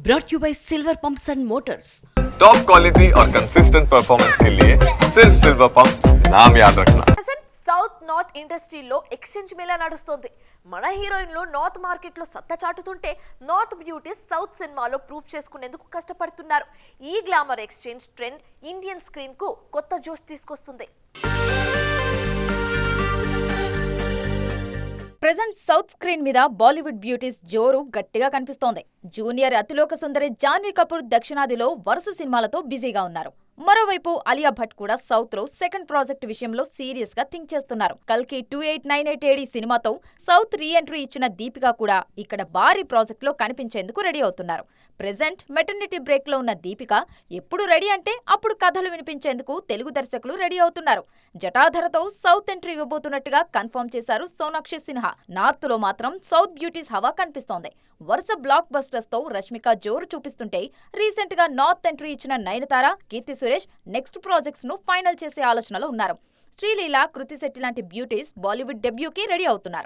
brought you by Silver Pumps and Motors. Top quality और consistent performance के लिए सिर्फ सिल्वर पंप्स नाम याद रखना। సౌత్ నార్త్ ఇండస్ట్రీలో ఎక్స్చేంజ్ మేళా నడుస్తుంది. మన హీరోయిన్లు నార్త్ మార్కెట్లో సత్తా చాటుతుంటే నార్త్ బ్యూటీస్ సౌత్ సినిమాలో ప్రూఫ్ చేసుకునేందుకు కష్టపడుతున్నారు. ఈ glamour exchange trend Indian screen కు కొత్త జోష్ తీసుకొస్తుంది. ప్రెజెంట్ సౌత్ స్క్రీన్ మీద బాలీవుడ్ బ్యూటీస్ జోరు గట్టిగా కనిపిస్తోంది. జూనియర్ అతిలోక సుందరి జాన్వీ కపూర్ దక్షిణాదిలో వరుస సినిమాలతో బిజీగా ఉన్నారు. మరోవైపు అలియా భట్ కూడా సౌత్ లో సెకండ్ ప్రాజెక్ట్ విషయంలో సీరియస్ గా థింక్ చేస్తున్నారు. కల్కి 2898 AD సినిమాతో సౌత్ రీ ఎంట్రీ ఇచ్చిన దీపిక కూడా ఇక్కడ భారీ ప్రాజెక్ట్ లో కనిపించేందుకు రెడీ అవుతున్నారు. ప్రెజెంట్ మెటర్నిటీ బ్రేక్ లో ఉన్న దీపిక ఎప్పుడు రెడీ అంటే అప్పుడు కథలు వినిపించేందుకు తెలుగు దర్శకులు రెడీ అవుతున్నారు. జటాధరతో సౌత్ ఎంట్రీ ఇవ్వబోతున్నట్టుగా కన్ఫర్మ్ చేశారు సోనాక్షి సిన్హా. నార్త్ లో మాత్రం సౌత్ బ్యూటీస్ హవా కనిపిస్తోంది. వరుస బ్లాక్ బస్టర్స్ తో రష్మిక జోరు చూపిస్తుంటే రీసెంట్ గా నార్త్ ఎంట్రీ ఇచ్చిన నయనతార, కీర్తి సురేష్ నెక్స్ట్ ప్రాజెక్ట్స్ ను ఫైనల్ చేసే ఆలోచనలో ఉన్నారు. శ్రీలీల, కృతి శెట్టి లాంటి బ్యూటీస్ బాలీవుడ్ డెబ్యూకి రెడీ అవుతున్నారు.